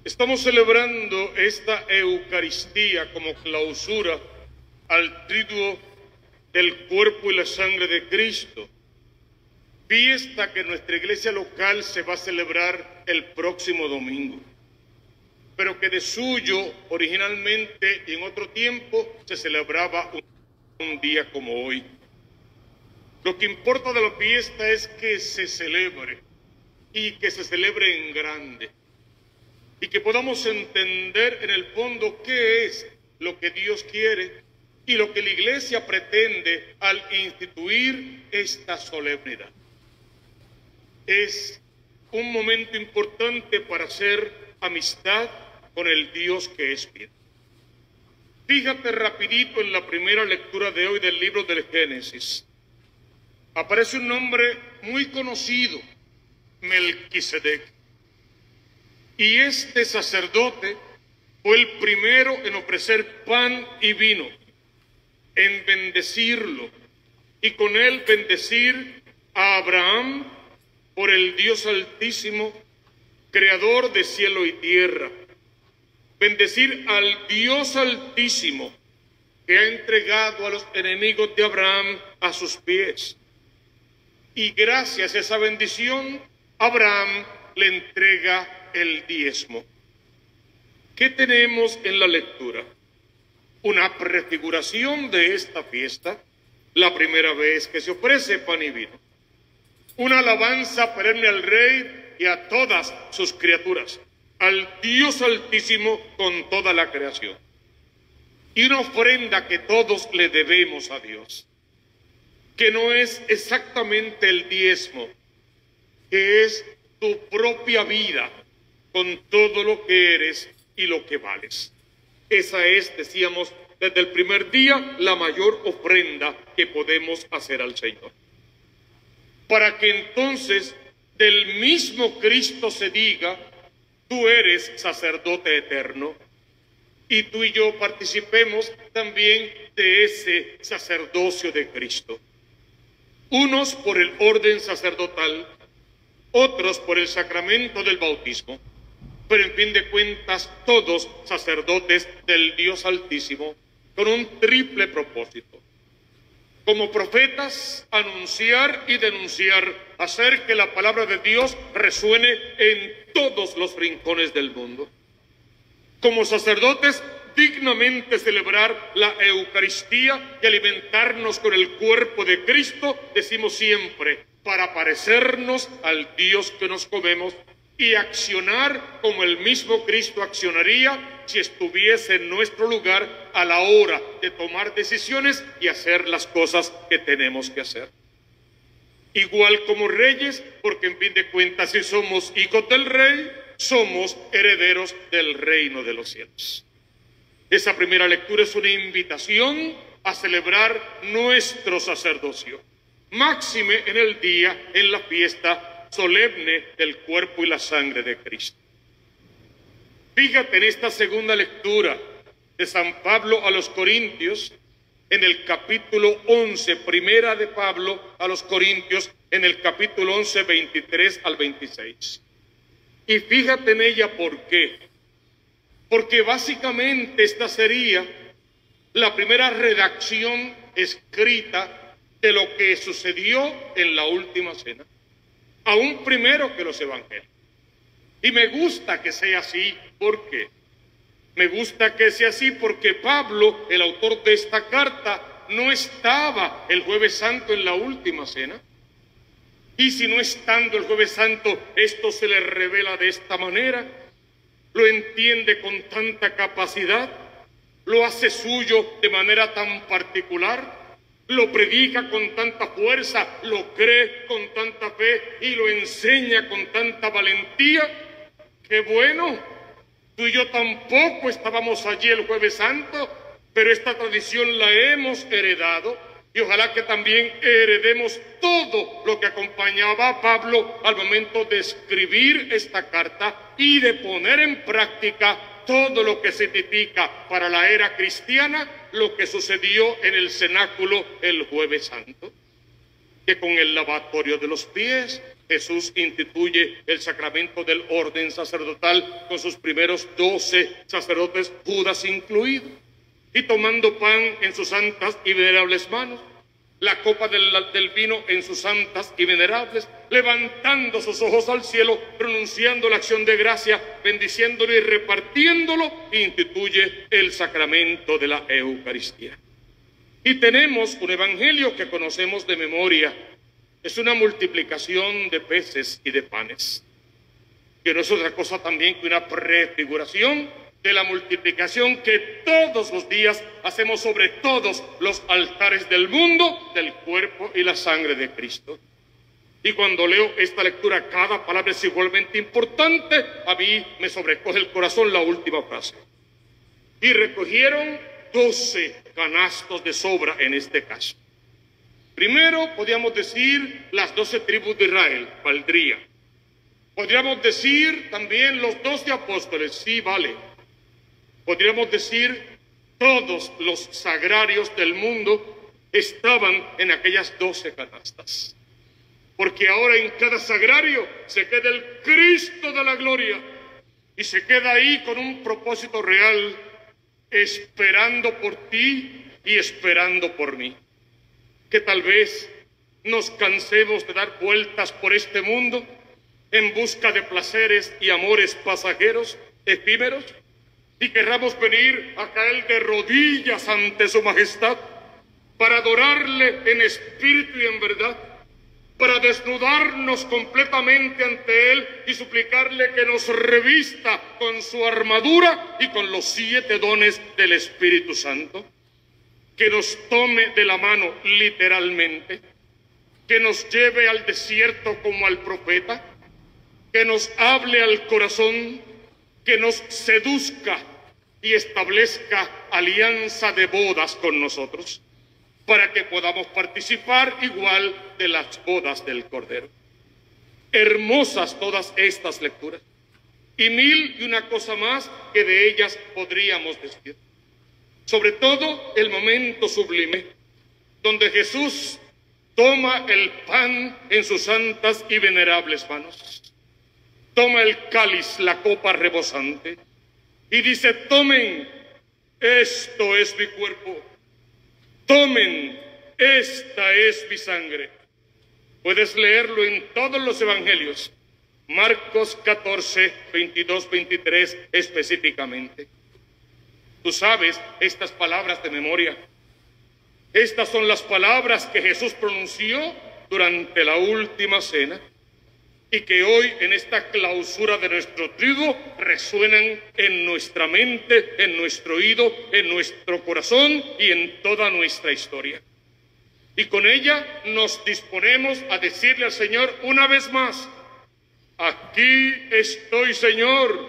Estamos celebrando esta Eucaristía como clausura al triduo del cuerpo y la sangre de Cristo, fiesta que en nuestra iglesia local se va a celebrar el próximo domingo, pero que de suyo originalmente y en otro tiempo se celebraba un día como hoy. Lo que importa de la fiesta es que se celebre y que se celebre en grande, y que podamos entender en el fondo qué es lo que Dios quiere y lo que la Iglesia pretende al instituir esta solemnidad. Es un momento importante para hacer amistad con el Dios que es vida. Fíjate rapidito en la primera lectura de hoy del libro del Génesis. Aparece un nombre muy conocido, Melquisedec. Y este sacerdote fue el primero en ofrecer pan y vino, en bendecirlo, y con él bendecir a Abraham por el Dios Altísimo, creador de cielo y tierra. Bendecir al Dios Altísimo, que ha entregado a los enemigos de Abraham a sus pies. Y gracias a esa bendición, Abraham le entrega el diezmo. ¿Qué tenemos en la lectura? Una prefiguración de esta fiesta, la primera vez que se ofrece pan y vino. Una alabanza perenne al Rey y a todas sus criaturas, al Dios Altísimo con toda la creación. Y una ofrenda que todos le debemos a Dios, que no es exactamente el diezmo, que es tu propia vida, con todo lo que eres y lo que vales. Esa es, decíamos, desde el primer día, la mayor ofrenda que podemos hacer al Señor. Para que entonces del mismo Cristo se diga, tú eres sacerdote eterno, y tú y yo participemos también de ese sacerdocio de Cristo. Unos por el orden sacerdotal, otros por el sacramento del bautismo, pero en fin de cuentas todos sacerdotes del Dios Altísimo con un triple propósito. Como profetas, anunciar y denunciar, hacer que la palabra de Dios resuene en todos los rincones del mundo. Como sacerdotes, dignamente celebrar la Eucaristía y alimentarnos con el cuerpo de Cristo, decimos siempre, para parecernos al Dios que nos comemos y accionar como el mismo Cristo accionaría si estuviese en nuestro lugar a la hora de tomar decisiones y hacer las cosas que tenemos que hacer. Igual como reyes, porque en fin de cuentas, si somos hijos del Rey, somos herederos del reino de los cielos. Esa primera lectura es una invitación a celebrar nuestro sacerdocio, máxime en el día, en la fiesta solemne del cuerpo y la sangre de Cristo. Fíjate en esta segunda lectura de San Pablo a los Corintios, en el capítulo 11, primera de Pablo a los Corintios, en el capítulo 11, 23 al 26. Y fíjate en ella, ¿por qué? Porque básicamente esta sería la primera redacción escrita de lo que sucedió en la última cena, aún primero que los evangelios. Y me gusta que sea así. ¿Por qué? Me gusta que sea así porque Pablo, el autor de esta carta, no estaba el Jueves Santo en la última cena. Y si no estando el Jueves Santo, esto se le revela de esta manera, lo entiende con tanta capacidad, lo hace suyo de manera tan particular, lo predica con tanta fuerza, lo cree con tanta fe y lo enseña con tanta valentía. ¡Qué bueno! Tú y yo tampoco estábamos allí el Jueves Santo, pero esta tradición la hemos heredado y ojalá que también heredemos todo lo que acompañaba a Pablo al momento de escribir esta carta y de poner en práctica todo lo que significa para la era cristiana lo que sucedió en el cenáculo el Jueves Santo, que con el lavatorio de los pies, Jesús instituye el sacramento del orden sacerdotal con sus primeros 12 sacerdotes, Judas incluido, y tomando pan en sus santas y venerables manos, la copa del vino en sus santas y venerables, levantando sus ojos al cielo, pronunciando la acción de gracia, bendiciéndolo y repartiéndolo, instituye el sacramento de la Eucaristía. Y tenemos un evangelio que conocemos de memoria. Es una multiplicación de peces y de panes, que no es otra cosa también que una prefiguración de la multiplicación que todos los días hacemos sobre todos los altares del mundo, del cuerpo y la sangre de Cristo. Y cuando leo esta lectura, cada palabra es igualmente importante. A mí me sobrecoge el corazón la última frase. Y recogieron 12 canastos de sobra en este caso. Primero, podríamos decir las 12 tribus de Israel, valdría. Podríamos decir también los 12 apóstoles, sí, vale. Podríamos decir todos los sagrarios del mundo estaban en aquellas 12 canastas. Porque ahora en cada sagrario se queda el Cristo de la gloria y se queda ahí con un propósito real, esperando por ti y esperando por mí. Que tal vez nos cansemos de dar vueltas por este mundo en busca de placeres y amores pasajeros, efímeros, y querramos venir a caer de rodillas ante su majestad para adorarle en espíritu y en verdad, para desnudarnos completamente ante él y suplicarle que nos revista con su armadura y con los 7 dones del Espíritu Santo, que nos tome de la mano literalmente, que nos lleve al desierto como al profeta, que nos hable al corazón, que nos seduzca y establezca alianza de bodas con nosotros, para que podamos participar igual de las bodas del Cordero. Hermosas todas estas lecturas, y mil y una cosa más que de ellas podríamos decir. Sobre todo el momento sublime, donde Jesús toma el pan en sus santas y venerables manos, toma el cáliz, la copa rebosante, y dice: tomen, esto es mi cuerpo, tomen, esta es mi sangre. Puedes leerlo en todos los evangelios, Marcos 14, 22, 23 específicamente. Tú sabes estas palabras de memoria. Estas son las palabras que Jesús pronunció durante la última cena y que hoy en esta clausura de nuestro triduo resuenan en nuestra mente, en nuestro oído, en nuestro corazón y en toda nuestra historia. Y con ella nos disponemos a decirle al Señor una vez más: aquí estoy, Señor,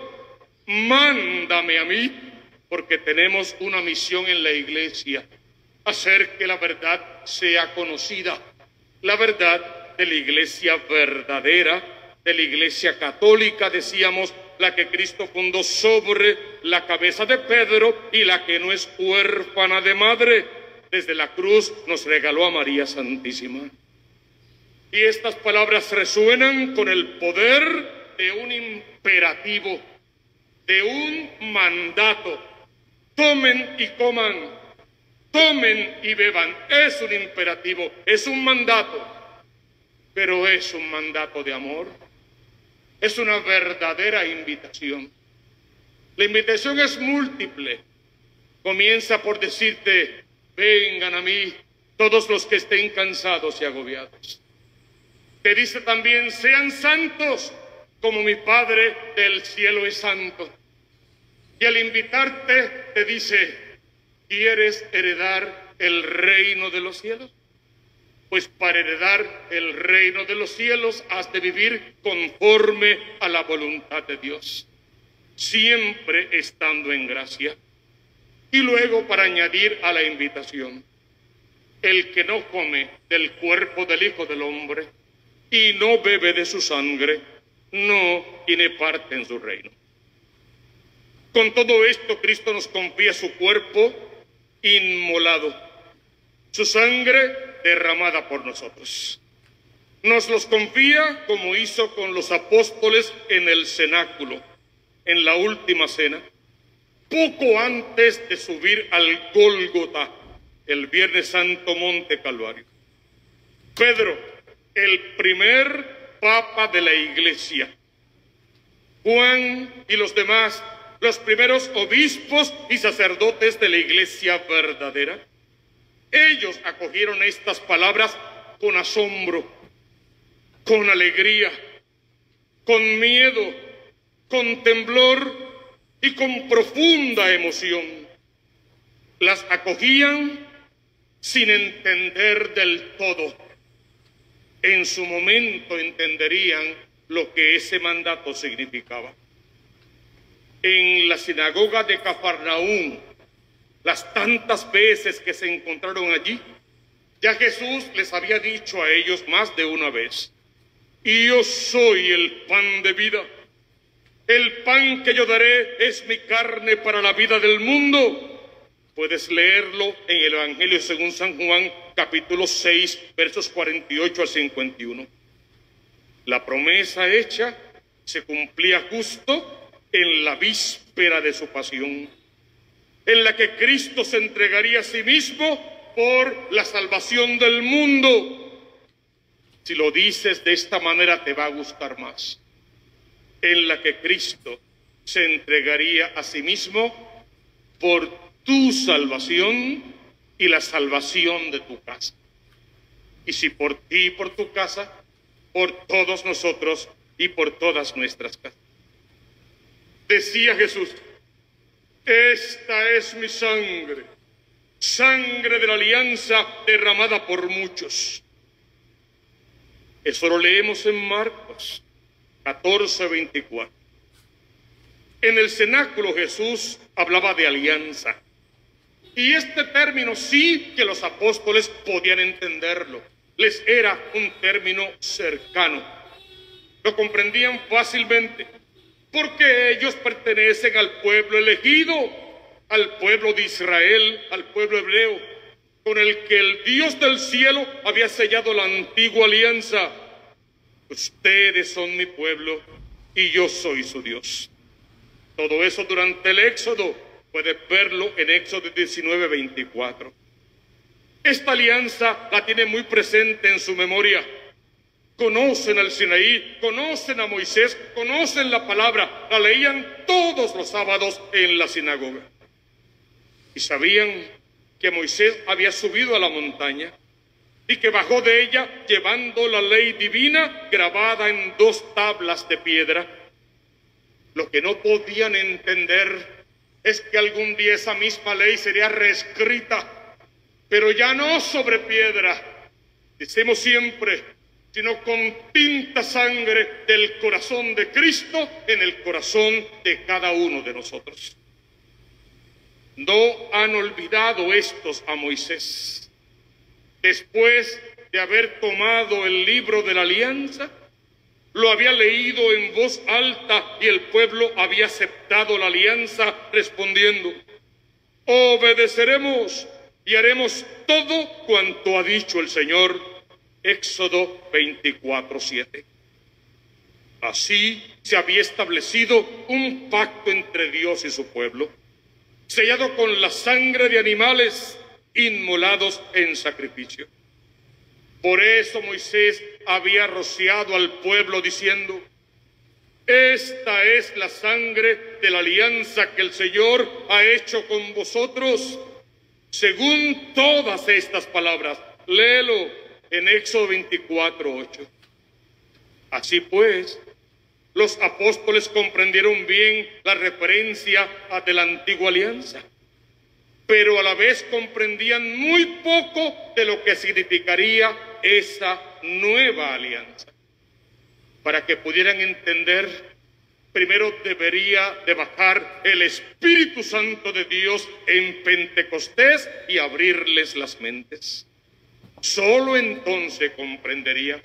mándame a mí, porque tenemos una misión en la iglesia: hacer que la verdad sea conocida, la verdad de la iglesia verdadera, de la iglesia católica, decíamos, la que Cristo fundó sobre la cabeza de Pedro y la que no es huérfana de madre. Desde la cruz nos regaló a María Santísima. Y estas palabras resuenan con el poder de un imperativo, de un mandato. Tomen y coman, tomen y beban. Es un imperativo, es un mandato, pero es un mandato de amor. Es una verdadera invitación. La invitación es múltiple. Comienza por decirte: vengan a mí todos los que estén cansados y agobiados. Te dice también: sean santos como mi Padre del cielo es santo. Y al invitarte te dice: ¿quieres heredar el reino de los cielos? Pues para heredar el reino de los cielos has de vivir conforme a la voluntad de Dios, siempre estando en gracia. Y luego, para añadir a la invitación: el que no come del cuerpo del Hijo del Hombre y no bebe de su sangre, no tiene parte en su reino. Con todo esto, Cristo nos confía su cuerpo inmolado, su sangre derramada por nosotros. Nos los confía como hizo con los apóstoles en el cenáculo, en la última cena, poco antes de subir al Gólgota, el Viernes Santo, Monte Calvario. Pedro, el primer papa de la Iglesia. Juan y los demás, los primeros obispos y sacerdotes de la Iglesia verdadera. Ellos acogieron estas palabras con asombro, con alegría, con miedo, con temblor y con profunda emoción. Las acogían sin entender del todo. En su momento entenderían lo que ese mandato significaba. En la sinagoga de Cafarnaúm, las tantas veces que se encontraron allí, ya Jesús les había dicho a ellos más de una vez: y yo soy el pan de vida. El pan que yo daré es mi carne para la vida del mundo. Puedes leerlo en el Evangelio según San Juan, capítulo 6, versos 48 al 51. La promesa hecha se cumplía justo en la víspera de su pasión, en la que Cristo se entregaría a sí mismo por la salvación del mundo. Si lo dices de esta manera te va a gustar más. En la que Cristo se entregaría a sí mismo por tu salvación y la salvación de tu casa. Y si por ti y por tu casa, por todos nosotros y por todas nuestras casas. Decía Jesús: esta es mi sangre, sangre de la alianza derramada por muchos. Eso lo leemos en Marcos 14:24. En el cenáculo Jesús hablaba de alianza. Y este término sí que los apóstoles podían entenderlo. Les era un término cercano. Lo comprendían fácilmente, porque ellos pertenecen al pueblo elegido, al pueblo de Israel, al pueblo hebreo, con el que el Dios del cielo había sellado la antigua alianza. Ustedes son mi pueblo y yo soy su Dios. Todo eso durante el Éxodo. Puedes verlo en Éxodo 19:24. Esta alianza la tiene muy presente en su memoria. Conocen al Sinaí, conocen a Moisés, conocen la palabra, la leían todos los sábados en la sinagoga. Y sabían que Moisés había subido a la montaña y que bajó de ella llevando la ley divina grabada en 2 tablas de piedra. Lo que no podían entender es que algún día esa misma ley sería reescrita, pero ya no sobre piedra, decimos siempre, sino con tinta sangre del corazón de Cristo en el corazón de cada uno de nosotros. No han olvidado estos a Moisés. Después de haber tomado el libro de la alianza, lo había leído en voz alta y el pueblo había aceptado la alianza respondiendo: obedeceremos y haremos todo cuanto ha dicho el Señor. Éxodo 24:7. Así se había establecido un pacto entre Dios y su pueblo, sellado con la sangre de animales inmolados en sacrificio. Por eso Moisés había rociado al pueblo diciendo: esta es la sangre de la alianza que el Señor ha hecho con vosotros. Según todas estas palabras, léelo en Éxodo 24:8. Así pues, los apóstoles comprendieron bien la referencia de la antigua alianza, pero a la vez comprendían muy poco de lo que significaría esa nueva alianza. Para que pudieran entender, primero debería de bajar el Espíritu Santo de Dios en Pentecostés y abrirles las mentes. Solo entonces comprenderían,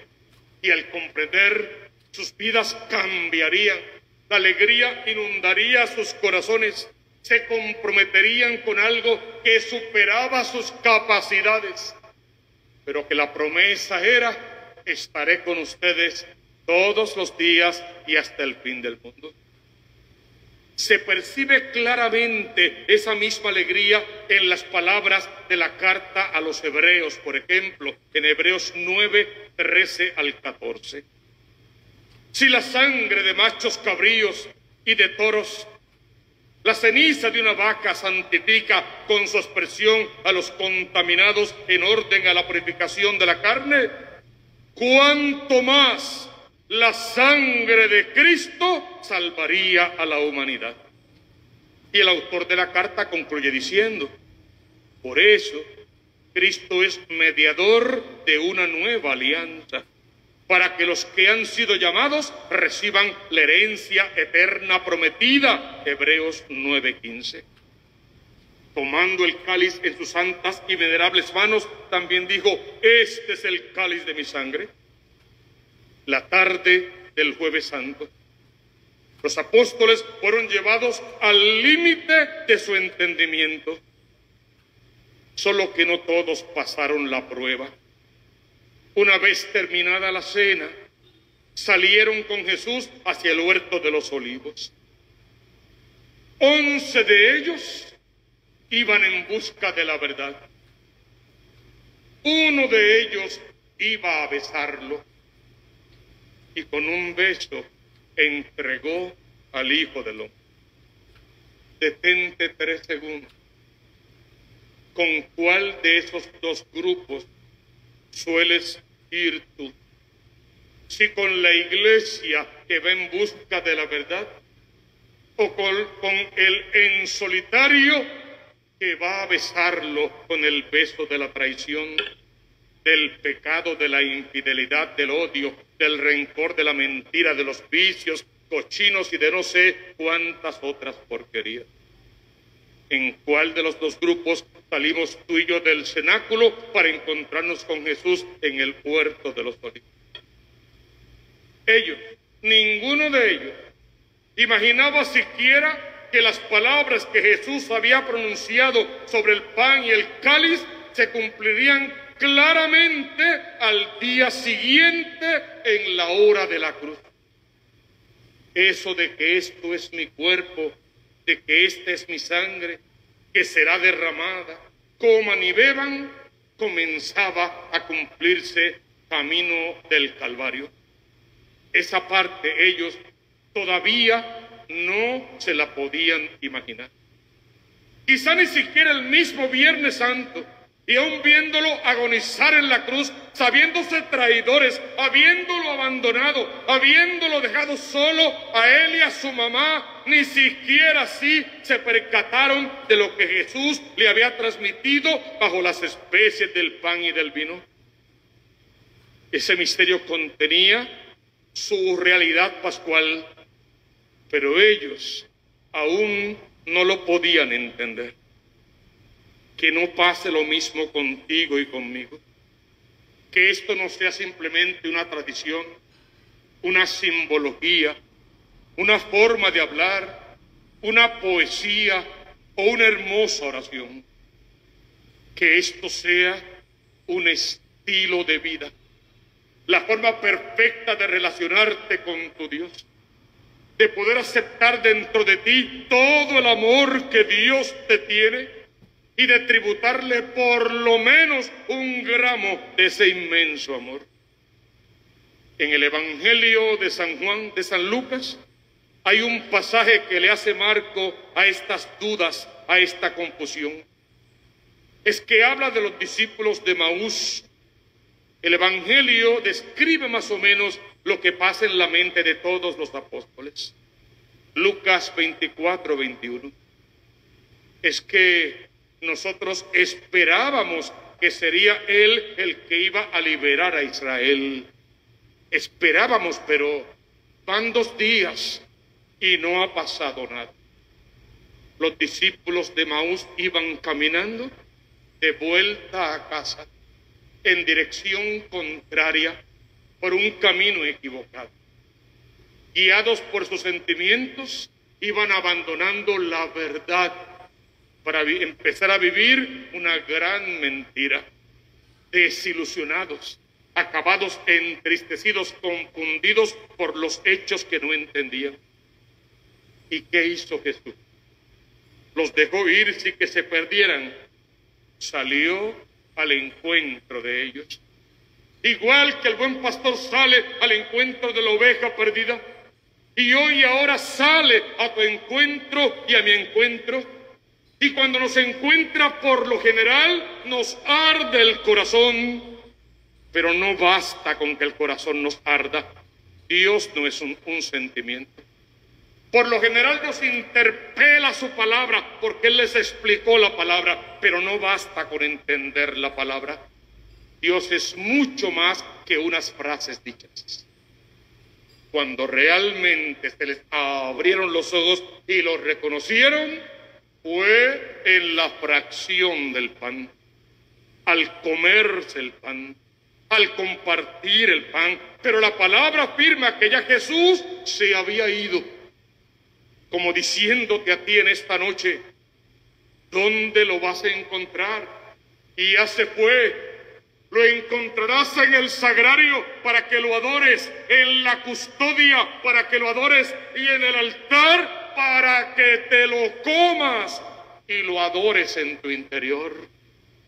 y al comprender sus vidas cambiarían, la alegría inundaría sus corazones, se comprometerían con algo que superaba sus capacidades, pero que la promesa era estaré con ustedes todos los días y hasta el fin del mundo. Se percibe claramente esa misma alegría en las palabras de la carta a los hebreos, por ejemplo, en Hebreos 9, 13 al 14. Si la sangre de machos cabríos y de toros, la ceniza de una vaca santifica con su expresión a los contaminados en orden a la purificación de la carne, ¿cuánto más la sangre de Cristo salvaría a la humanidad? Y el autor de la carta concluye diciendo: por eso Cristo es mediador de una nueva alianza, para que los que han sido llamados reciban la herencia eterna prometida. Hebreos 9:15. Tomando el cáliz en sus santas y venerables manos, también dijo: este es el cáliz de mi sangre. La tarde del Jueves Santo, los apóstoles fueron llevados al límite de su entendimiento, solo que no todos pasaron la prueba. Una vez terminada la cena, salieron con Jesús hacia el huerto de los olivos. 11 de ellos iban en busca de la verdad. Uno de ellos iba a besarlo y con un beso entregó al Hijo del Hombre. Detente 3 segundos. ¿Con cuál de esos dos grupos sueles ir tú? Si con la iglesia que va en busca de la verdad, o con el en solitario que va a besarlo con el beso de la traición, del pecado, de la infidelidad, del odio, del rencor, de la mentira, de los vicios cochinos y de no sé cuántas otras porquerías. ¿En cuál de los dos grupos salimos tú y yo del cenáculo para encontrarnos con Jesús en el huerto de los olivos? Ellos, ninguno de ellos, imaginaba siquiera que las palabras que Jesús había pronunciado sobre el pan y el cáliz se cumplirían claramente al día siguiente en la hora de la cruz. Eso de que esto es mi cuerpo, de que esta es mi sangre, que será derramada, coman y beban, comenzaba a cumplirse camino del Calvario. Esa parte ellos todavía no se la podían imaginar. Quizá ni siquiera el mismo Viernes Santo, y aún viéndolo agonizar en la cruz, sabiéndose traidores, habiéndolo abandonado, habiéndolo dejado solo a él y a su mamá, ni siquiera así se percataron de lo que Jesús le había transmitido bajo las especies del pan y del vino. Ese misterio contenía su realidad pascual, pero ellos aún no lo podían entender. Que no pase lo mismo contigo y conmigo. Que esto no sea simplemente una tradición, una simbología, una forma de hablar, una poesía o una hermosa oración. Que esto sea un estilo de vida, la forma perfecta de relacionarte con tu Dios, de poder aceptar dentro de ti todo el amor que Dios te tiene y de tributarle por lo menos un gramo de ese inmenso amor. En el Evangelio de San Juan, de San Lucas, hay un pasaje que le hace marco a estas dudas, a esta confusión. Es que habla de los discípulos de Maús. El Evangelio describe más o menos lo que pasa en la mente de todos los apóstoles. Lucas 24, 21. Es que nosotros esperábamos que sería Él el que iba a liberar a Israel. Esperábamos, pero van 2 días y no ha pasado nada. Los discípulos de Maús iban caminando de vuelta a casa en dirección contraria por un camino equivocado. Guiados por sus sentimientos, iban abandonando la verdad para empezar a vivir una gran mentira. Desilusionados, acabados, entristecidos, confundidos por los hechos que no entendían. ¿Y qué hizo Jesús? Los dejó ir sin que se perdieran. Salió al encuentro de ellos. Igual que el buen pastor sale al encuentro de la oveja perdida. Y hoy y ahora sale a tu encuentro y a mi encuentro. Y cuando nos encuentra, por lo general, nos arde el corazón. Pero no basta con que el corazón nos arda. Dios no es un sentimiento. Por lo general nos interpela su palabra, porque Él les explicó la palabra, pero no basta con entender la palabra. Dios es mucho más que unas frases dichas. Cuando realmente se les abrieron los ojos y los reconocieron, fue en la fracción del pan, al comerse el pan, al compartir el pan. Pero la palabra afirma que ya Jesús se había ido, como diciéndote a ti en esta noche, ¿dónde lo vas a encontrar? Y ya se fue. Lo encontrarás en el sagrario para que lo adores, en la custodia para que lo adores y en el altar para que te lo comas y lo adores en tu interior.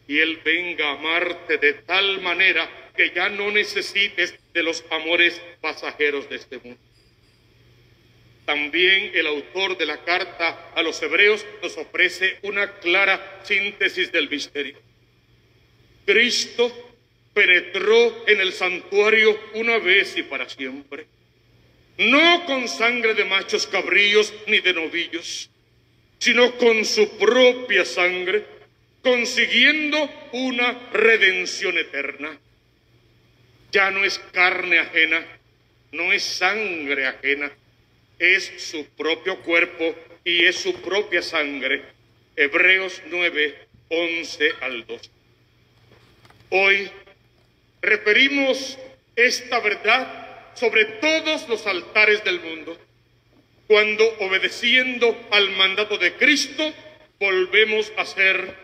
Y Él venga a amarte de tal manera que ya no necesites de los amores pasajeros de este mundo. También el autor de la carta a los Hebreos nos ofrece una clara síntesis del misterio. Cristo penetró en el santuario una vez y para siempre, no con sangre de machos cabríos ni de novillos, sino con su propia sangre, consiguiendo una redención eterna. Ya no es carne ajena, no es sangre ajena, es su propio cuerpo y es su propia sangre. Hebreos 9, 11 al 12. Hoy referimos esta verdad sobre todos los altares del mundo, cuando, obedeciendo al mandato de Cristo, volvemos a hacer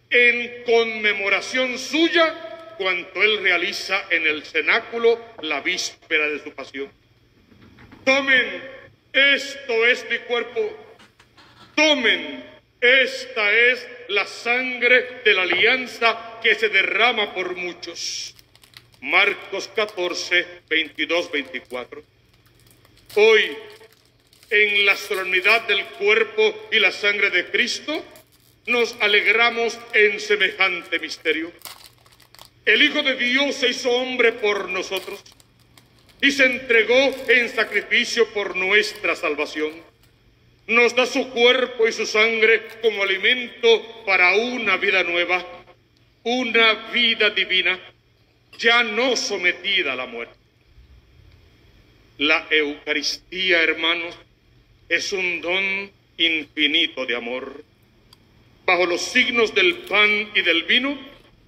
en conmemoración suya cuanto Él realiza en el cenáculo la víspera de su pasión. Tomen, esto es mi cuerpo. Tomen, esta es la sangre de la alianza que se derrama por muchos. Marcos 14, 22, 24. Hoy, en la solemnidad del cuerpo y la sangre de Cristo, nos alegramos en semejante misterio. El Hijo de Dios se hizo hombre por nosotros y se entregó en sacrificio por nuestra salvación. Nos da su cuerpo y su sangre como alimento para una vida nueva, una vida divina, ya no sometida a la muerte. La Eucaristía, hermanos, es un don infinito de amor. Bajo los signos del pan y del vino,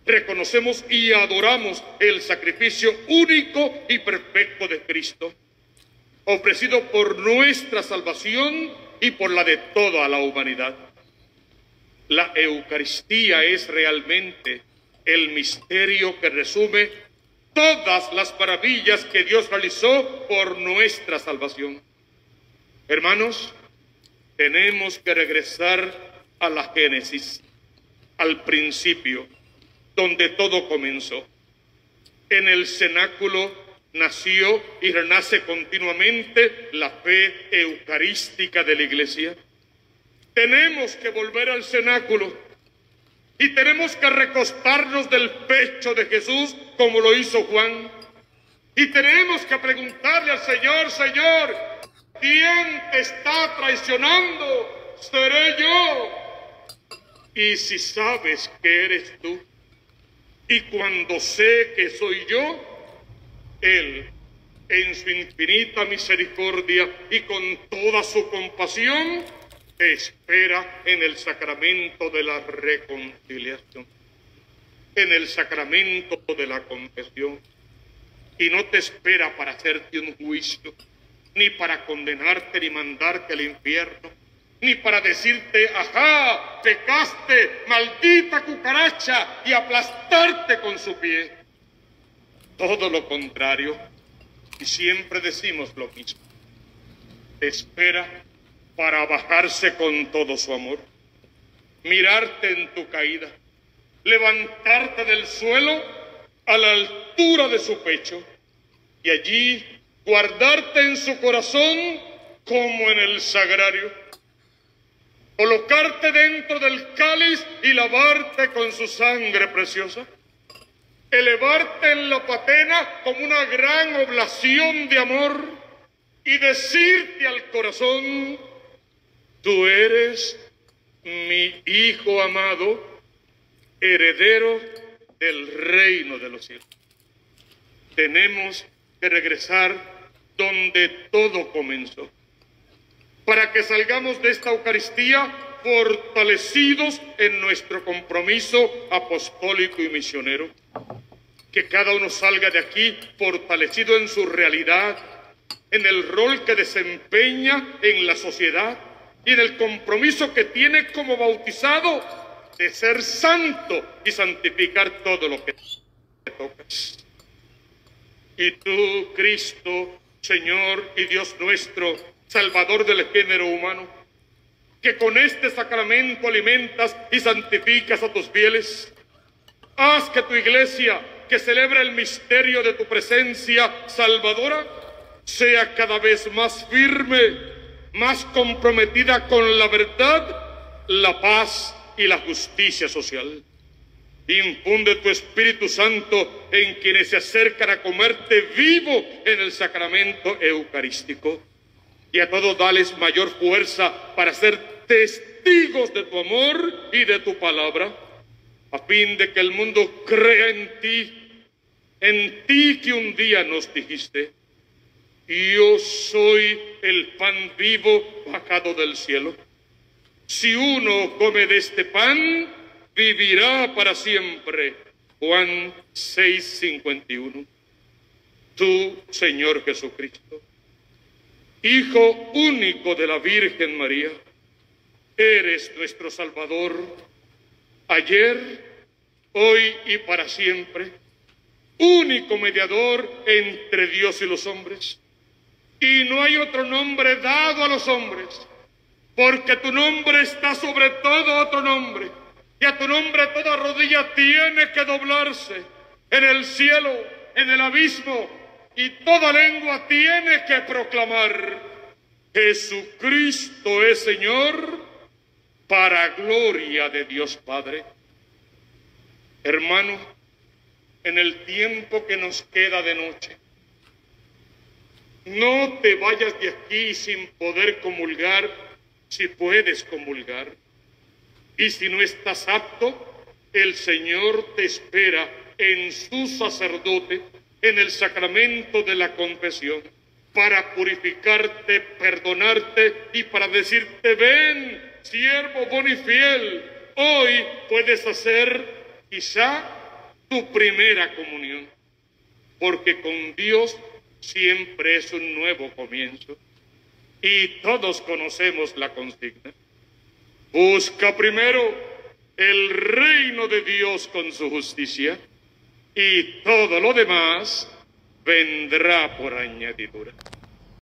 reconocemos y adoramos el sacrificio único y perfecto de Cristo, ofrecido por nuestra salvación y por la de toda la humanidad. La Eucaristía es realmente el misterio que resume todas las maravillas que Dios realizó por nuestra salvación. Hermanos, tenemos que regresar a la Génesis, al principio, donde todo comenzó. En el cenáculo nació y renace continuamente la fe eucarística de la Iglesia. Tenemos que volver al cenáculo y tenemos que recostarnos del pecho de Jesús como lo hizo Juan. Y tenemos que preguntarle al Señor: Señor, ¿quién te está traicionando? ¿Seré yo? Y si sabes que eres tú, y cuando sé que soy yo, Él, en su infinita misericordia y con toda su compasión, te espera en el sacramento de la reconciliación, en el sacramento de la confesión. Y no te espera para hacerte un juicio, ni para condenarte ni mandarte al infierno, ni para decirte: ajá, pecaste, maldita cucaracha, y aplastarte con su pie. todo lo contrario, y siempre decimos lo mismo. Te espera para bajarse con todo su amor, mirarte en tu caída, levantarte del suelo a la altura de su pecho y allí guardarte en su corazón como en el sagrario, colocarte dentro del cáliz y lavarte con su sangre preciosa, elevarte en la patena como una gran oblación de amor y decirte al corazón: tú eres mi hijo amado, heredero del reino de los cielos. Tenemos que regresar donde todo comenzó, para que salgamos de esta Eucaristía fortalecidos en nuestro compromiso apostólico y misionero. Que cada uno salga de aquí fortalecido en su realidad, en el rol que desempeña en la sociedad y en el compromiso que tiene como bautizado de ser santo y santificar todo lo que te tocas. Y tú, Cristo, Señor y Dios nuestro, Salvador del género humano, que con este sacramento alimentas y santificas a tus fieles, haz que tu iglesia, que celebra el misterio de tu presencia salvadora, sea cada vez más firme, más comprometida con la verdad, la paz y la justicia social. Infunde tu Espíritu Santo en quienes se acercan a comerte vivo en el sacramento eucarístico. Y a todos dales mayor fuerza para ser testigos de tu amor y de tu palabra, a fin de que el mundo crea en ti que un día nos dijiste: yo soy el pan vivo bajado del cielo. Si uno come de este pan, vivirá para siempre. Juan 6:51. Tú, Señor Jesucristo, Hijo único de la Virgen María, eres nuestro Salvador, ayer, hoy y para siempre, único mediador entre Dios y los hombres. Y no hay otro nombre dado a los hombres, porque tu nombre está sobre todo otro nombre, y a tu nombre toda rodilla tiene que doblarse, en el cielo, en el abismo, y toda lengua tiene que proclamar: Jesucristo es Señor, para gloria de Dios Padre. Hermano, en el tiempo que nos queda de noche, no te vayas de aquí sin poder comulgar, si puedes comulgar. Y si no estás apto, el Señor te espera en su sacerdote, en el sacramento de la confesión, para purificarte, perdonarte y para decirte: ven, siervo bueno y fiel, hoy puedes hacer quizá tu primera comunión, porque con Dios siempre es un nuevo comienzo. Y todos conocemos la consigna: busca primero el reino de Dios con su justicia, y todo lo demás vendrá por añadidura.